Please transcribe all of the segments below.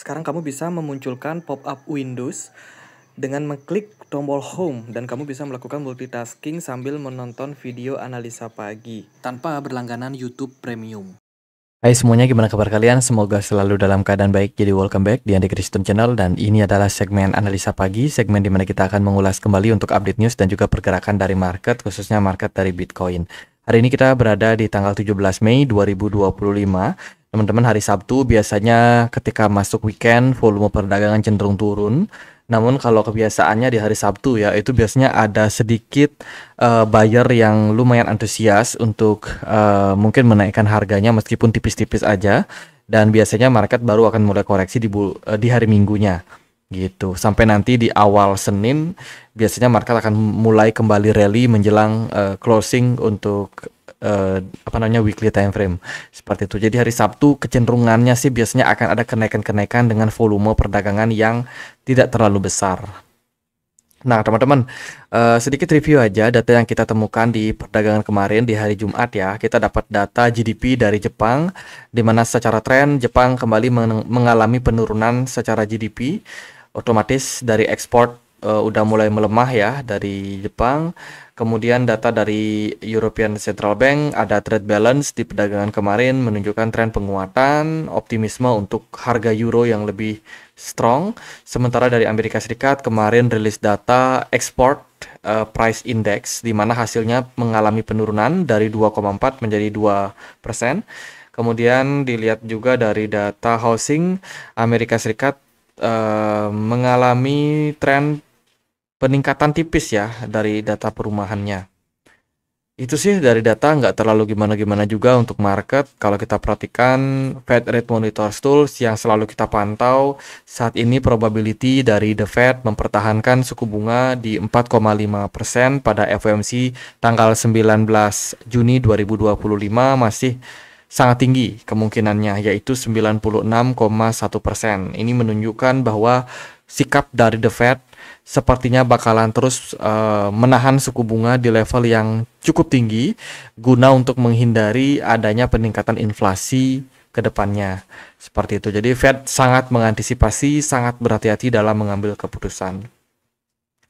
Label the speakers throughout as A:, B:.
A: Sekarang kamu bisa memunculkan pop-up Windows dengan mengklik tombol Home dan kamu bisa melakukan multitasking sambil menonton video analisa pagi tanpa berlangganan YouTube Premium.
B: Hai semuanya, gimana kabar kalian? Semoga selalu dalam keadaan baik. Jadi welcome back di Andi Kristen Channel, dan ini adalah segmen analisa pagi, segmen dimana kita akan mengulas kembali untuk update news dan juga pergerakan dari market, khususnya market dari Bitcoin. Hari ini kita berada di tanggal 17 Mei 2025. Teman-teman, hari Sabtu biasanya ketika masuk weekend volume perdagangan cenderung turun. Namun kalau kebiasaannya di hari Sabtu ya, itu biasanya ada sedikit buyer yang lumayan antusias untuk mungkin menaikkan harganya meskipun tipis-tipis aja, dan biasanya market baru akan mulai koreksi di hari Minggunya gitu. Sampai nanti di awal Senin biasanya market akan mulai kembali rally menjelang closing untuk weekly time frame seperti itu. Jadi hari Sabtu kecenderungannya sih biasanya akan ada kenaikan-kenaikan dengan volume perdagangan yang tidak terlalu besar. Nah teman-teman, sedikit review aja data yang kita temukan di perdagangan kemarin di hari Jumat ya. Kita dapat data GDP dari Jepang, di mana secara tren Jepang kembali mengalami penurunan secara GDP. Otomatis dari ekspor udah mulai melemah ya dari Jepang. Kemudian data dari European Central Bank, ada trade balance di perdagangan kemarin menunjukkan tren penguatan, optimisme untuk harga euro yang lebih strong. Sementara dari Amerika Serikat kemarin rilis data export price index, di mana hasilnya mengalami penurunan dari 2,4 menjadi 2%. Kemudian dilihat juga dari data housing, Amerika Serikat mengalami tren peningkatan tipis ya dari data perumahannya. Itu sih dari data, nggak terlalu gimana-gimana juga untuk market. Kalau kita perhatikan Fed Rate Monitor Tools yang selalu kita pantau, saat ini probability dari The Fed mempertahankan suku bunga di 4,5% pada FOMC tanggal 19 Juni 2025 masih sangat tinggi kemungkinannya, yaitu 96,1%. Ini menunjukkan bahwa sikap dari The Fed sepertinya bakalan terus menahan suku bunga di level yang cukup tinggi guna untuk menghindari adanya peningkatan inflasi ke depannya. Seperti itu. Jadi Fed sangat mengantisipasi, sangat berhati-hati dalam mengambil keputusan.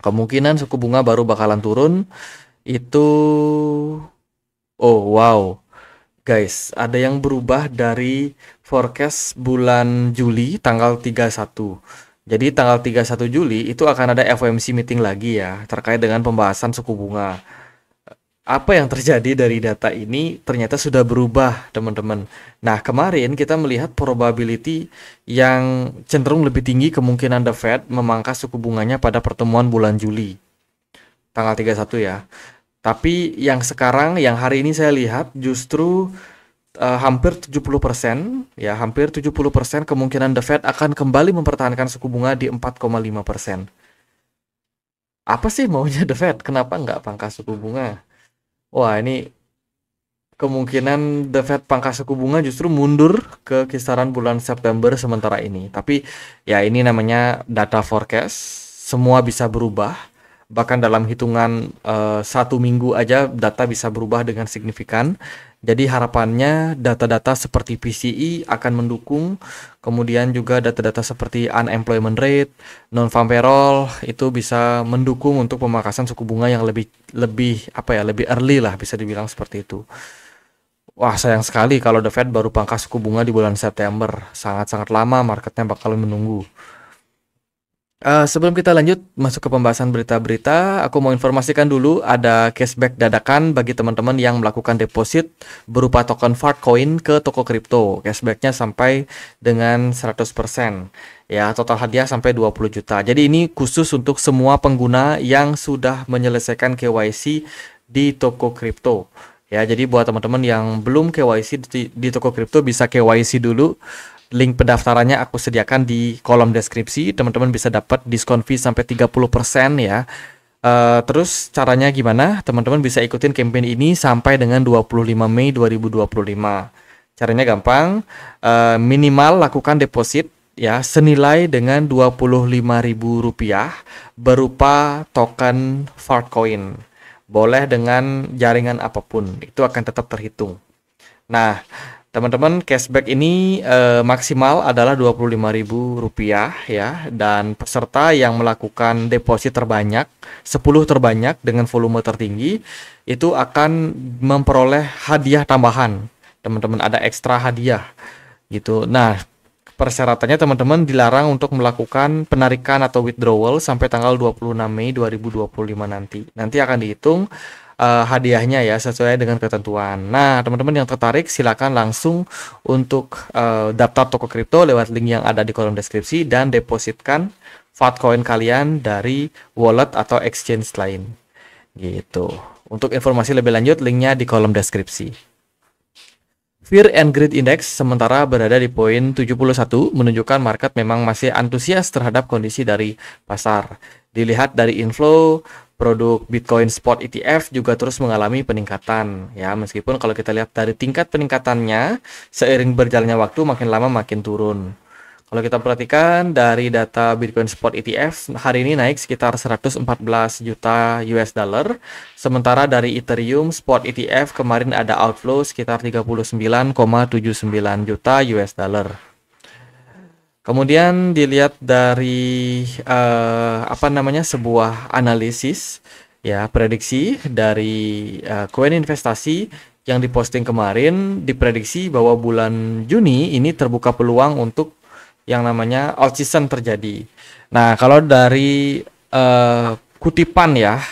B: Kemungkinan suku bunga baru bakalan turun itu, oh wow. Guys, ada yang berubah dari forecast bulan Juli tanggal 31. Jadi tanggal 31 Juli itu akan ada FOMC meeting lagi ya, terkait dengan pembahasan suku bunga. Apa yang terjadi dari data ini ternyata sudah berubah, teman-teman. Nah, kemarin kita melihat probability yang cenderung lebih tinggi kemungkinan The Fed memangkas suku bunganya pada pertemuan bulan Juli tanggal 31 ya. Tapi yang sekarang, yang hari ini saya lihat justru hampir 70% ya, hampir 70% kemungkinan The Fed akan kembali mempertahankan suku bunga di 4,5%. Apa sih maunya The Fed? Kenapa nggak pangkas suku bunga? Wah, ini kemungkinan The Fed pangkas suku bunga justru mundur ke kisaran bulan September sementara ini. Tapi ya ini namanya data forecast, semua bisa berubah. Bahkan dalam hitungan 1 minggu aja data bisa berubah dengan signifikan. Jadi harapannya data-data seperti PCE akan mendukung, kemudian juga data-data seperti unemployment rate, non-farm payroll itu bisa mendukung untuk pemangkasan suku bunga yang lebih lebih early lah, bisa dibilang seperti itu. Wah, sayang sekali kalau The Fed baru pangkas suku bunga di bulan September. Sangat-sangat lama marketnya bakal menunggu. Sebelum kita lanjut masuk ke pembahasan berita-berita, aku mau informasikan dulu ada cashback dadakan bagi teman-teman yang melakukan deposit berupa token Fartcoin ke toko kripto. Cashbacknya sampai dengan 100%. Ya, total hadiah sampai 20 juta. Jadi ini khusus untuk semua pengguna yang sudah menyelesaikan KYC di toko kripto. Ya, jadi buat teman-teman yang belum KYC di toko kripto bisa KYC dulu. Link pendaftarannya aku sediakan di kolom deskripsi. Teman-teman bisa dapat diskon fee sampai 30% ya. Terus caranya gimana? Teman-teman bisa ikutin campaign ini sampai dengan 25 Mei 2025. Caranya gampang. Minimal lakukan deposit ya senilai dengan Rp25.000 berupa token Fartcoin. Boleh dengan jaringan apapun, itu akan tetap terhitung. Nah, Teman-teman, cashback ini maksimal adalah Rp25.000 ya, dan peserta yang melakukan deposit terbanyak, 10 terbanyak dengan volume tertinggi, itu akan memperoleh hadiah tambahan. Teman-teman, ada ekstra hadiah gitu. Nah, persyaratannya teman-teman dilarang untuk melakukan penarikan atau withdrawal sampai tanggal 26 Mei 2025 nanti. Nanti akan dihitung hadiahnya ya sesuai dengan ketentuan. Nah, teman-teman yang tertarik silakan langsung untuk daftar toko kripto lewat link yang ada di kolom deskripsi dan depositkan Fatcoin kalian dari wallet atau exchange lain. Gitu. Untuk informasi lebih lanjut linknya di kolom deskripsi. Fear and Greed Index sementara berada di poin 71, menunjukkan market memang masih antusias terhadap kondisi dari pasar. Dilihat dari inflow, produk Bitcoin Spot ETF juga terus mengalami peningkatan. Ya, meskipun kalau kita lihat dari tingkat peningkatannya, seiring berjalannya waktu makin lama makin turun. Kalau kita perhatikan dari data Bitcoin Spot ETF hari ini naik sekitar 114 juta US dollar. Sementara dari Ethereum Spot ETF kemarin ada outflow sekitar 39,79 juta US dollar. Kemudian dilihat dari sebuah analisis ya, prediksi dari koin investasi yang diposting kemarin, diprediksi bahwa bulan Juni ini terbuka peluang untuk yang namanya alt season terjadi. Nah, kalau dari kutipan ya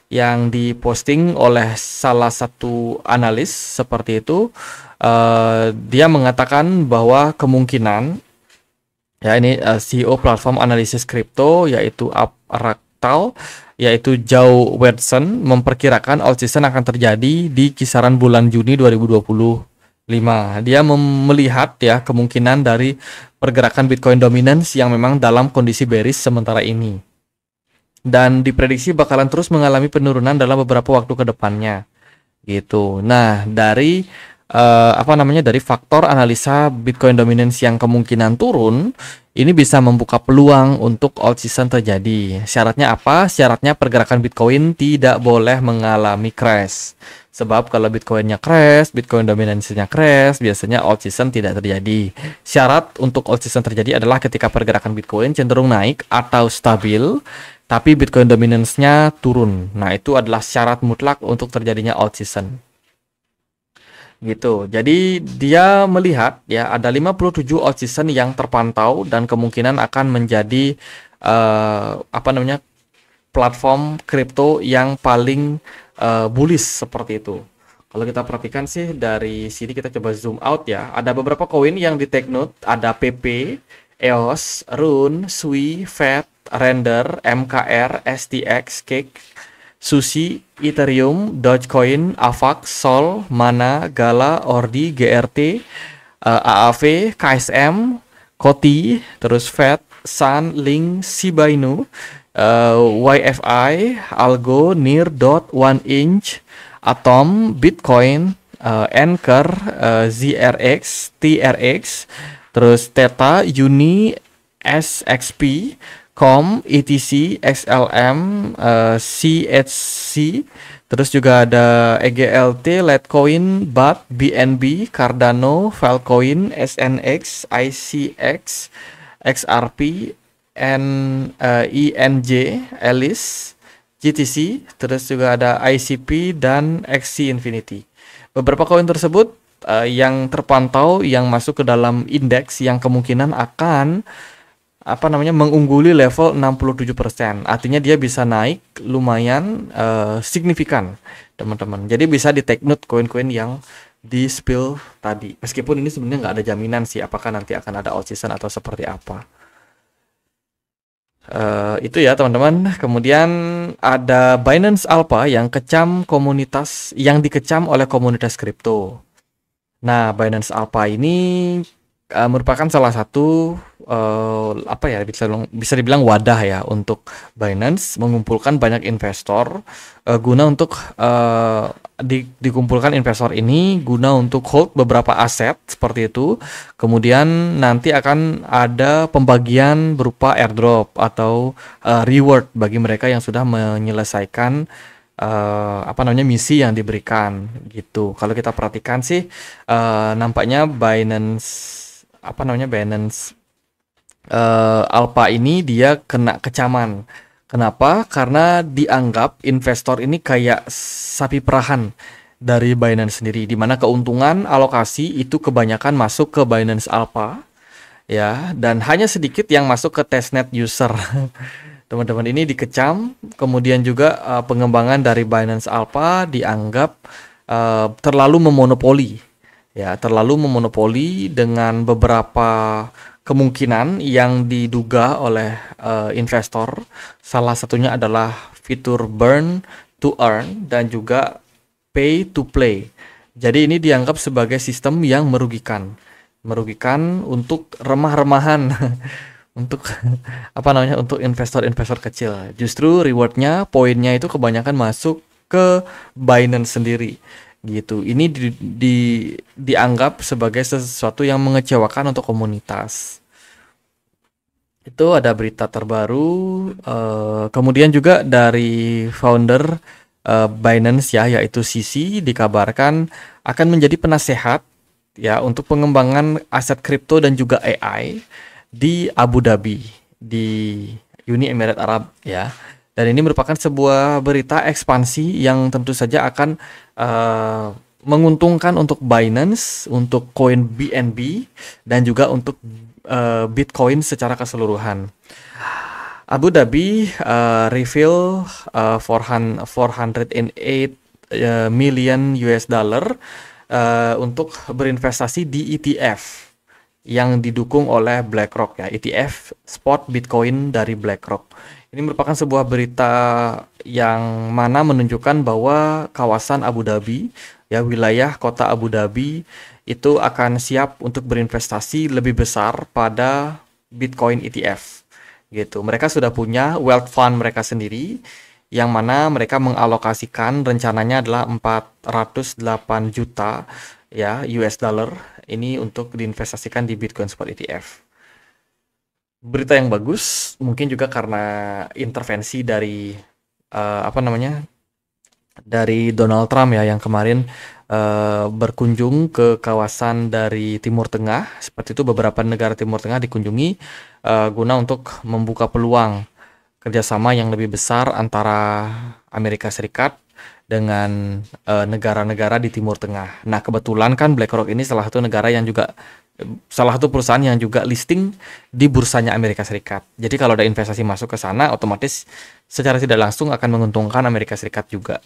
B: yang diposting oleh salah satu analis seperti itu, dia mengatakan bahwa kemungkinan ya ini CEO platform analisis kripto yaitu Upraktal yaitu Joe Watson memperkirakan alt season akan terjadi di kisaran bulan Juni 2025. Dia melihat ya kemungkinan dari pergerakan Bitcoin dominance yang memang dalam kondisi bearish sementara ini. Dan diprediksi bakalan terus mengalami penurunan dalam beberapa waktu ke depannya. Gitu. Nah, dari dari faktor analisa Bitcoin dominance yang kemungkinan turun, ini bisa membuka peluang untuk alt season terjadi. Syaratnya apa? Syaratnya pergerakan Bitcoin tidak boleh mengalami crash. Sebab kalau Bitcoinnya crash, Bitcoin dominance-nya crash, biasanya alt season tidak terjadi. Syarat untuk alt season terjadi adalah ketika pergerakan Bitcoin cenderung naik atau stabil, tapi Bitcoin dominance-nya turun. Nah, itu adalah syarat mutlak untuk terjadinya alt season. Gitu. Jadi dia melihat ya ada 57 alt season yang terpantau dan kemungkinan akan menjadi platform kripto yang paling bullish seperti itu. Kalau kita perhatikan sih dari sini kita coba zoom out ya. Ada beberapa koin yang di take note, ada PP, EOS, Rune, Sui, FET, Render, MKR, STX, Cake, Sushi, Ethereum, Dogecoin, AVAX, Sol, Mana, Gala, Ordi, GRT, AAV, KSM, Koti, terus FET, Sun, Link, Shiba Inu, YFI, Algo, Near, Dot, One Inch, Atom, Bitcoin, Anchor, ZRX, TRX, terus Theta, Uni, SXP, COM, ETC, XLM, CHC, terus juga ada EGLT, Litecoin, BAT, BNB, Cardano, Filecoin, SNX, ICX, XRP, INJ, Alice, GTC, terus juga ada ICP dan XC Infinity. Beberapa koin tersebut yang terpantau yang masuk ke dalam indeks yang kemungkinan akan mengungguli level 67%. Artinya dia bisa naik lumayan signifikan, teman-teman. Jadi bisa di take note koin-koin yang di spill tadi. Meskipun ini sebenarnya nggak ada jaminan sih apakah nanti akan ada alt season atau seperti apa. Itu ya teman-teman. Kemudian ada Binance Alpha yang dikecam oleh komunitas kripto. Nah, Binance Alpha ini merupakan salah satu bisa dibilang wadah ya untuk Binance mengumpulkan banyak investor guna untuk dikumpulkan investor ini guna untuk hold beberapa aset seperti itu. Kemudian nanti akan ada pembagian berupa airdrop atau reward bagi mereka yang sudah menyelesaikan misi yang diberikan gitu. Kalau kita perhatikan sih nampaknya Binance Alpha ini dia kena kecaman. Kenapa? Karena dianggap investor ini kayak sapi perahan dari Binance sendiri, di mana keuntungan alokasi itu kebanyakan masuk ke Binance Alpha, ya, dan hanya sedikit yang masuk ke testnet user. Teman-teman ini dikecam, kemudian juga pengembangan dari Binance Alpha dianggap terlalu memonopoli, ya, terlalu memonopoli dengan beberapa kemungkinan yang diduga oleh investor. Salah satunya adalah fitur burn to earn dan juga pay to play. Jadi ini dianggap sebagai sistem yang merugikan untuk remah-remahan untuk untuk investor-investor kecil. Justru rewardnya, poinnya itu kebanyakan masuk ke Binance sendiri gitu. Ini dianggap sebagai sesuatu yang mengecewakan untuk komunitas. Itu ada berita terbaru. Kemudian juga dari founder Binance, ya, yaitu CC, dikabarkan akan menjadi penasehat, ya, untuk pengembangan aset kripto dan juga AI di Abu Dhabi, di Uni Emirat Arab, ya. Dan ini merupakan sebuah berita ekspansi yang tentu saja akan menguntungkan untuk Binance, untuk koin BNB, dan juga untuk Bitcoin secara keseluruhan. Abu Dhabi reveal 408 million US dollar untuk berinvestasi di ETF yang didukung oleh BlackRock, ya, ETF spot Bitcoin dari BlackRock. Ini merupakan sebuah berita yang mana menunjukkan bahwa kawasan Abu Dhabi, ya, wilayah kota Abu Dhabi itu akan siap untuk berinvestasi lebih besar pada Bitcoin ETF gitu. Mereka sudah punya wealth fund mereka sendiri yang mana mereka mengalokasikan rencananya adalah 408 juta, ya, US dollar ini untuk diinvestasikan di Bitcoin Spot ETF. Berita yang bagus, mungkin juga karena intervensi dari dari Donald Trump, ya, yang kemarin berkunjung ke kawasan dari Timur Tengah. Seperti itu, beberapa negara Timur Tengah dikunjungi guna untuk membuka peluang kerjasama yang lebih besar antara Amerika Serikat dengan negara-negara di Timur Tengah. Nah, kebetulan kan BlackRock ini salah satu perusahaan yang juga listing di bursanya Amerika Serikat. Jadi kalau ada investasi masuk ke sana, otomatis secara tidak langsung akan menguntungkan Amerika Serikat juga.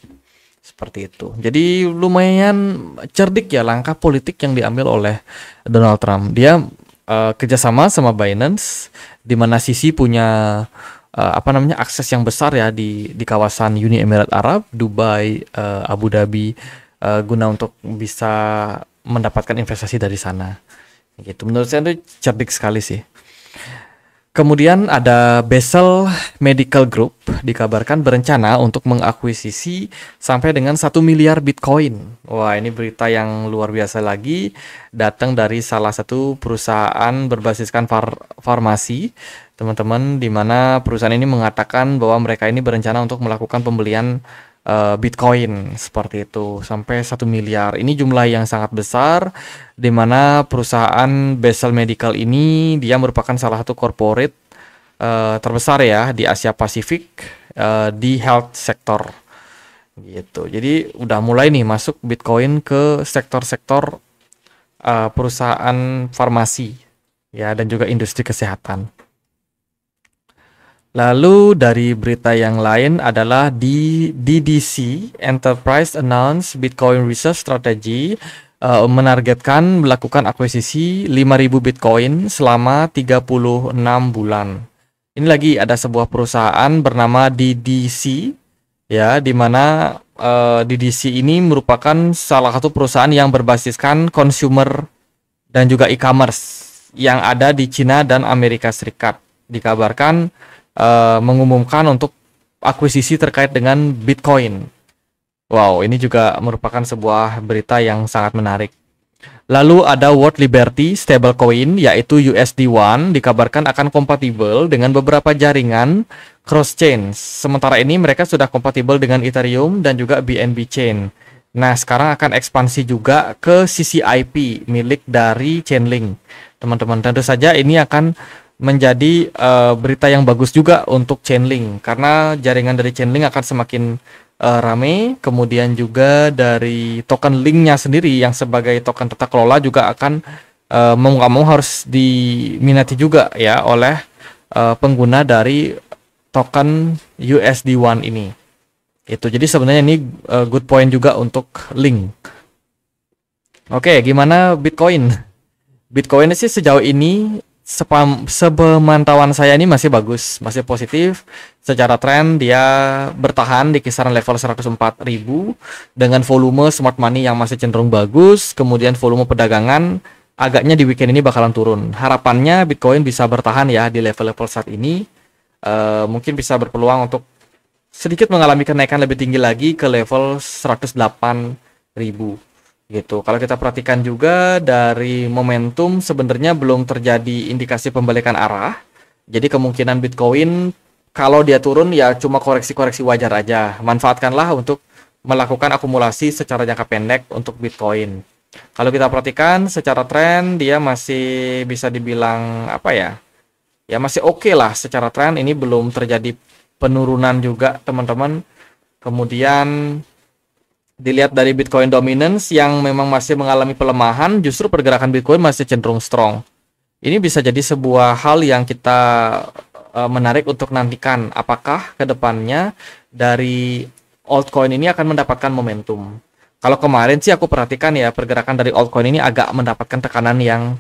B: Seperti itu. Jadi lumayan cerdik, ya, langkah politik yang diambil oleh Donald Trump. Dia kerjasama sama Binance, di mana Sisi punya akses yang besar, ya, di kawasan Uni Emirat Arab, Dubai, Abu Dhabi, guna untuk bisa mendapatkan investasi dari sana. Gitu. Menurut saya itu cerdik sekali sih. Kemudian ada Basel Medical Group dikabarkan berencana untuk mengakuisisi sampai dengan 1 miliar Bitcoin. Wah, ini berita yang luar biasa lagi, datang dari salah satu perusahaan berbasiskan farmasi, teman-teman, di mana perusahaan ini mengatakan bahwa mereka ini berencana untuk melakukan pembelian Bitcoin seperti itu sampai 1 miliar. Ini jumlah yang sangat besar, di mana perusahaan Basel Medical ini dia merupakan salah satu corporate terbesar, ya, di Asia Pasifik di health sector gitu. Jadi udah mulai nih masuk Bitcoin ke sektor-sektor perusahaan farmasi, ya, dan juga industri kesehatan. Lalu dari berita yang lain adalah di DDC Enterprise Announce Bitcoin Reserve Strategy menargetkan melakukan akuisisi 5.000 Bitcoin selama 36 bulan. Ini lagi ada sebuah perusahaan bernama DDC, ya, di mana DDC ini merupakan salah satu perusahaan yang berbasiskan consumer dan juga e-commerce yang ada di Cina dan Amerika Serikat. Dikabarkan mengumumkan untuk akuisisi terkait dengan Bitcoin. Wow, ini juga merupakan sebuah berita yang sangat menarik. Lalu ada World Liberty stablecoin yaitu USD1 dikabarkan akan kompatibel dengan beberapa jaringan cross-chain. Sementara ini mereka sudah kompatibel dengan Ethereum dan juga BNB Chain. Nah, sekarang akan ekspansi juga ke CCIP milik dari Chainlink. Teman-teman, tentu saja ini akan menjadi berita yang bagus juga untuk Chainlink karena jaringan dari Chainlink akan semakin rame, kemudian juga dari token linknya sendiri yang sebagai token tata kelola juga akan mau nggak mau harus diminati juga ya oleh pengguna dari token USD1 ini. Itu jadi sebenarnya ini good point juga untuk link. Oke, gimana Bitcoin? Bitcoin sih sejauh ini sepemantauan saya ini masih bagus, masih positif. Secara tren dia bertahan di kisaran level 104.000 dengan volume smart money yang masih cenderung bagus. Kemudian volume perdagangan agaknya di weekend ini bakalan turun. Harapannya Bitcoin bisa bertahan ya di level-level saat ini. Mungkin bisa berpeluang untuk sedikit mengalami kenaikan lebih tinggi lagi ke level 108.000. Gitu. Kalau kita perhatikan juga dari momentum sebenarnya belum terjadi indikasi pembalikan arah. Jadi kemungkinan Bitcoin kalau dia turun ya cuma koreksi-koreksi wajar aja. Manfaatkanlah untuk melakukan akumulasi secara jangka pendek untuk Bitcoin. Kalau kita perhatikan secara tren dia masih bisa dibilang apa ya? Ya masih oke lah secara tren, ini belum terjadi penurunan juga teman-teman. Kemudian dilihat dari Bitcoin dominance yang memang masih mengalami pelemahan, justru pergerakan Bitcoin masih cenderung strong. Ini bisa jadi sebuah hal yang kita menarik untuk nantikan. Apakah kedepannya dari altcoin ini akan mendapatkan momentum? Kalau kemarin sih aku perhatikan ya pergerakan dari altcoin ini agak mendapatkan tekanan yang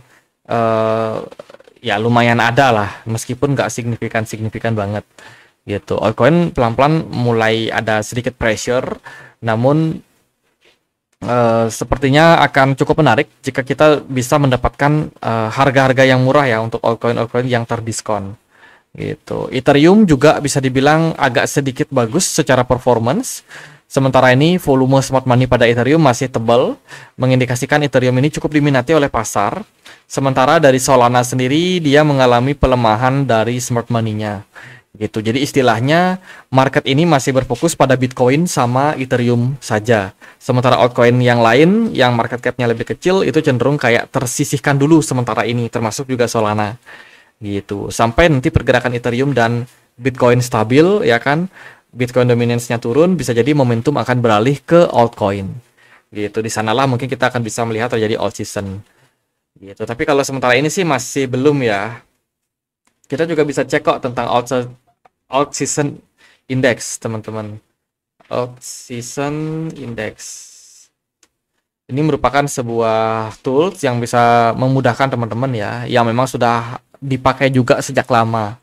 B: ya lumayan ada lah, meskipun nggak signifikan banget. Gitu. Altcoin pelan-pelan mulai ada sedikit pressure, namun sepertinya akan cukup menarik jika kita bisa mendapatkan harga-harga yang murah ya untuk altcoin yang terdiskon. Gitu. Ethereum juga bisa dibilang agak sedikit bagus secara performance. Sementara ini volume smart money pada Ethereum masih tebal, mengindikasikan Ethereum ini cukup diminati oleh pasar. Sementara dari Solana sendiri dia mengalami pelemahan dari smart money-nya. Gitu. Jadi istilahnya market ini masih berfokus pada Bitcoin sama Ethereum saja. Sementara altcoin yang lain yang market cap-nya lebih kecil itu cenderung kayak tersisihkan dulu sementara ini, termasuk juga Solana. Gitu. Sampai nanti pergerakan Ethereum dan Bitcoin stabil ya kan. Bitcoin dominance-nya turun, bisa jadi momentum akan beralih ke altcoin. Gitu. Di sanalah mungkin kita akan bisa melihat terjadi alt season. Gitu. Tapi kalau sementara ini sih masih belum ya. Kita juga bisa cek kok tentang alt season index, teman-teman. Alt season index. Ini merupakan sebuah tools yang bisa memudahkan teman-teman ya, yang memang sudah dipakai juga sejak lama.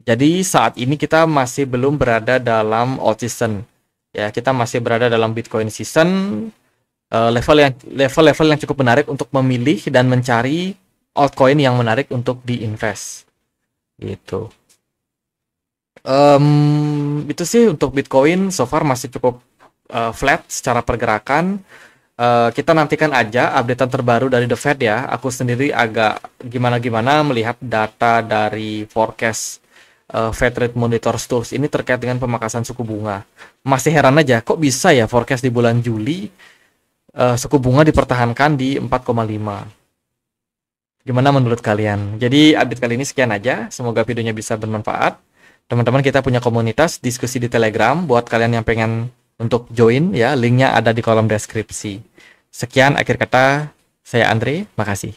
B: Jadi saat ini kita masih belum berada dalam alt season. Ya, kita masih berada dalam Bitcoin season. Level-level yang cukup menarik untuk memilih dan mencari altcoin yang menarik untuk diinvest. Gitu. Itu sih untuk Bitcoin so far masih cukup flat secara pergerakan. Kita nantikan aja updatean terbaru dari The Fed ya. Aku sendiri agak gimana-gimana melihat data dari forecast Fed Rate Monitor Tools ini terkait dengan pemangkasan suku bunga. Masih heran aja kok bisa ya forecast di bulan Juli suku bunga dipertahankan di 4,5. Gimana menurut kalian? Jadi update kali ini sekian aja. Semoga videonya bisa bermanfaat. Teman-teman, kita punya komunitas diskusi di Telegram buat kalian yang pengen untuk join ya. Linknya ada di kolom deskripsi. Sekian akhir kata, saya Andre, makasih.